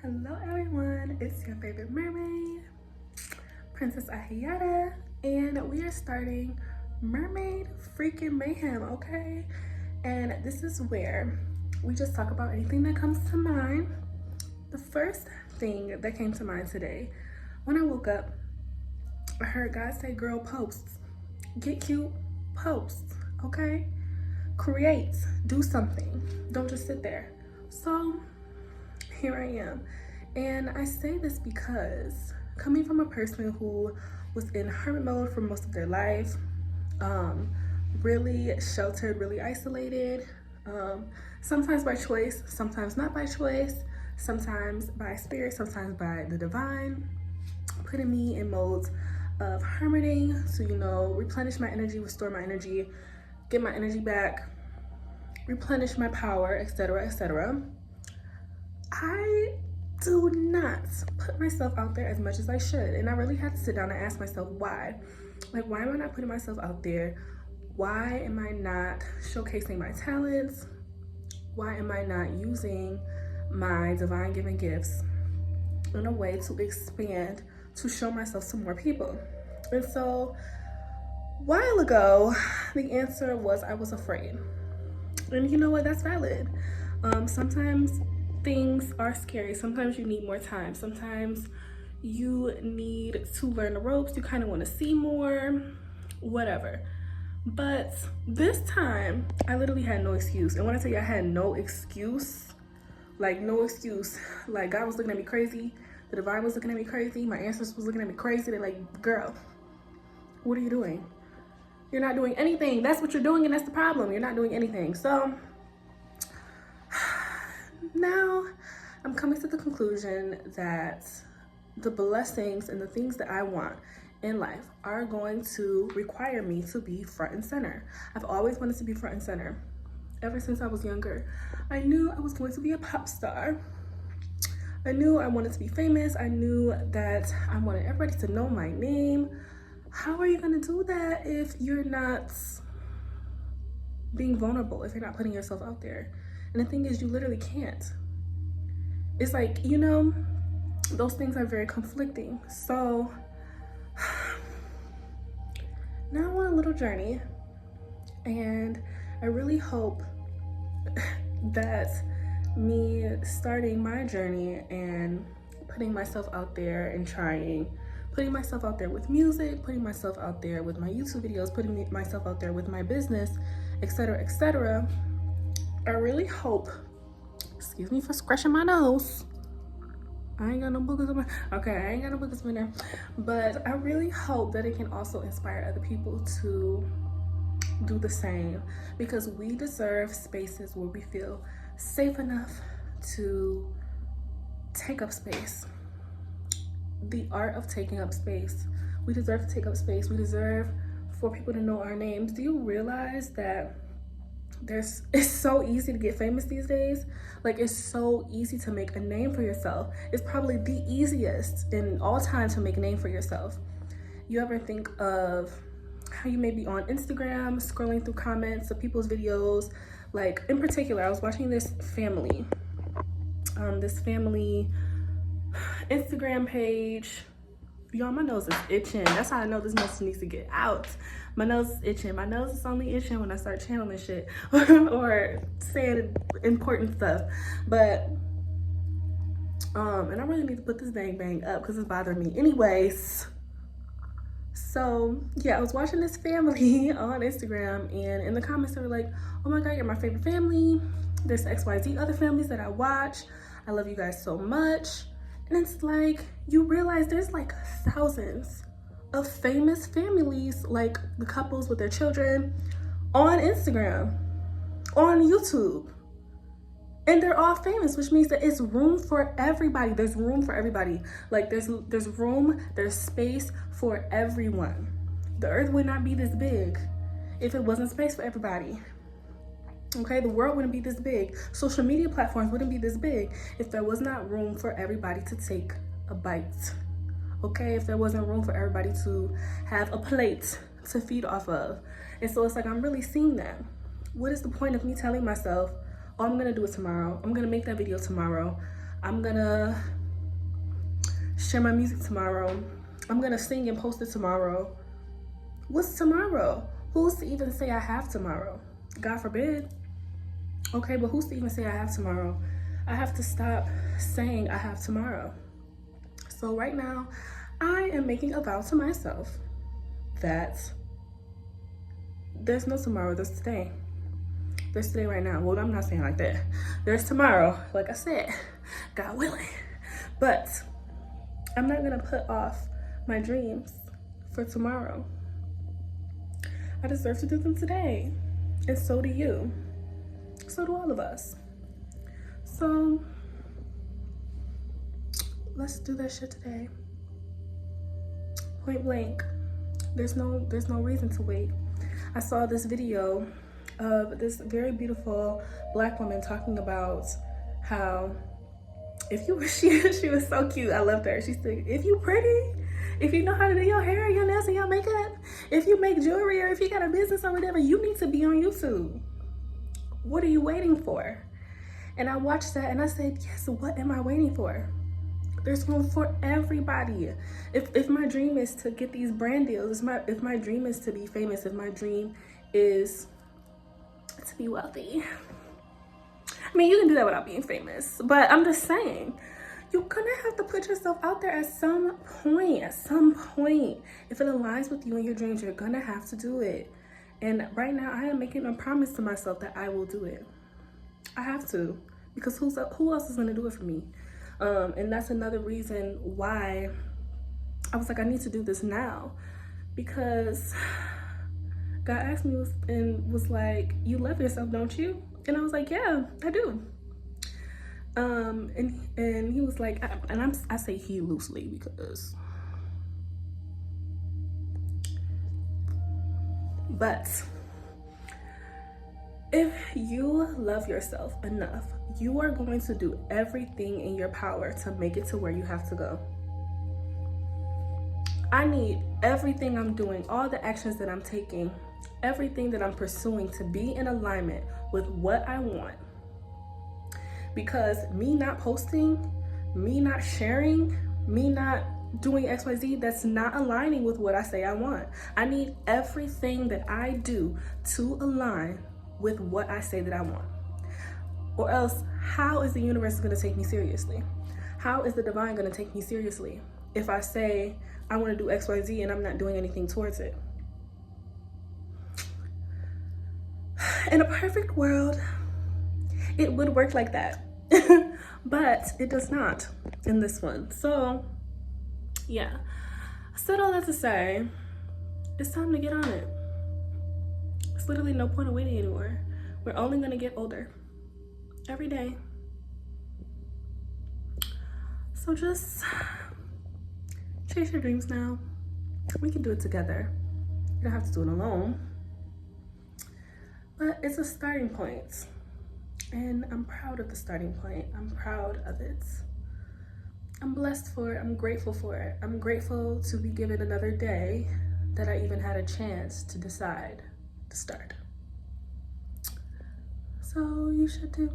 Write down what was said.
Hello everyone, it's your favorite mermaid, Princess Ahiyata, and we are starting Mermaid freaking Mayhem, okay? And this is where we just talk about anything that comes to mind. The first thing that came to mind today, when I woke up, I heard God say, girl, posts. Get cute, posts, okay? Create, do something. Don't just sit there. So here I am. And I say this because coming from a person who was in hermit mode for most of their life, really sheltered, really isolated, sometimes by choice, sometimes not by choice, sometimes by spirit, sometimes by the divine, putting me in modes of hermiting to, replenish my energy, restore my energy, get my energy back, replenish my power, etc., etc. I do not put myself out there as much as I should. And I really had to sit down and ask myself why. Like, why am I not putting myself out there? Why am I not showcasing my talents? Why am I not using my divine given gifts in a way to expand, to show myself to more people? And so a while ago, the answer was I was afraid. And you know what? That's valid. Sometimes things are scary. Sometimes you need more time. Sometimes you need to learn the ropes. You kind of want to see more, whatever. But this time, I literally had no excuse. And when I tell you I had no excuse, like no excuse, like God was looking at me crazy. The divine was looking at me crazy. My ancestors was looking at me crazy. They're like, girl, what are you doing? You're not doing anything. That's what you're doing, and that's the problem. You're not doing anything. So now I'm coming to the conclusion that the blessings and the things that I want in life are going to require me to be front and center. I've always wanted to be front and center. Ever since I was younger, I knew I was going to be a pop star. I knew I wanted to be famous. I knew that I wanted everybody to know my name. How are you going to do that if you're not being vulnerable, if you're not putting yourself out there? And the thing is, you literally can't. It's like, those things are very conflicting. So now I'm on a little journey, and I really hope that me starting my journey and putting myself out there and putting myself out there with music, putting myself out there with my YouTube videos, putting myself out there with my business, etc., etc. I really hope, excuse me for scratching my nose. I ain't got no boogers in my, okay, I ain't got no boogers in there. But I really hope that it can also inspire other people to do the same, because we deserve spaces where we feel safe enough to take up space. The art of taking up space. We deserve to take up space. We deserve for people to know our names. Do you realize that it's so easy to get famous these days? Like, it's so easy to make a name for yourself. It's probably the easiest in all time to make a name for yourself. You ever think of how you may be on Instagram scrolling through comments of people's videos? Like, in particular, I was watching this family Instagram page. Y'all, my nose is itching. That's how I know this message needs to get out. My nose is itching. My nose is only itching when I start channeling shit or saying important stuff. But and I really need to put this bang up because it's bothering me. Anyways, so yeah, I was watching this family on Instagram, and in the comments they were like, oh my God, you're my favorite family. There's XYZ other families that I watch. I love you guys so much. And it's like, you realize there's like thousands of famous families, like the couples with their children, on Instagram, on YouTube. And they're all famous, which means that it's room for everybody. There's room for everybody. Like, there's room, there's space for everyone. The earth would not be this big if it wasn't space for everybody. Okay, the world wouldn't be this big. Social media platforms wouldn't be this big if there was not room for everybody to take a bite. Okay, if there wasn't room for everybody to have a plate to feed off of. And so it's like, I'm really seeing that. What is the point of me telling myself, oh, I'm gonna do it tomorrow. I'm gonna make that video tomorrow. I'm gonna share my music tomorrow. I'm gonna sing and post it tomorrow. What's tomorrow? Who's to even say I have tomorrow? God forbid. Okay, but who's to even say I have tomorrow? I have to stop saying I have tomorrow. So right now, I am making a vow to myself that there's no tomorrow, there's today. There's today right now. Well, I'm not saying like that. There's tomorrow, like I said, God willing. But I'm not gonna put off my dreams for tomorrow. I deserve to do them today. And so do you. So do all of us. So let's do that shit today. Point blank. There's no reason to wait. I saw this video of this very beautiful Black woman talking about how if you she was so cute. I loved her. She said, if you pretty, if you know how to do your hair, your nails, and your makeup, if you make jewelry, or if you got a business or whatever, you need to be on YouTube. What are you waiting for? And I watched that and I said, yes, what am I waiting for? There's room for everybody. If my dream is to get these brand deals, if my dream is to be famous, if my dream is to be wealthy, I mean, you can do that without being famous, but I'm just saying, you're gonna have to put yourself out there at some point. If it aligns with you and your dreams, you're gonna have to do it. And right now, I am making a promise to myself that I will do it. I have to, because who else is gonna do it for me? And that's another reason why I was like, I need to do this now, because God asked me and was like, you love yourself, don't you? And I was like, yeah, I do. And he was like, I say he loosely because, but if you love yourself enough, you are going to do everything in your power to make it to where you have to go. I need everything I'm doing, all the actions that I'm taking, everything that I'm pursuing to be in alignment with what I want. Because me not posting, me not sharing, me not doing XYZ, that's not aligning with what I say I want. I need everything that I do to align with what I say that I want. Or else, how is the universe gonna take me seriously? How is the divine gonna take me seriously if I say I wanna do XYZ and I'm not doing anything towards it? In a perfect world, it would work like that. But it does not in this one. So yeah, I said all that to say, it's time to get on it. It's literally no point in waiting anymore. We're only gonna get older every day. So just chase your dreams now. We can do it together. You don't have to do it alone. But it's a starting point. And I'm proud of the starting point. I'm proud of it. I'm blessed for it. I'm grateful for it. I'm grateful to be given another day that I even had a chance to decide to start. So you should too.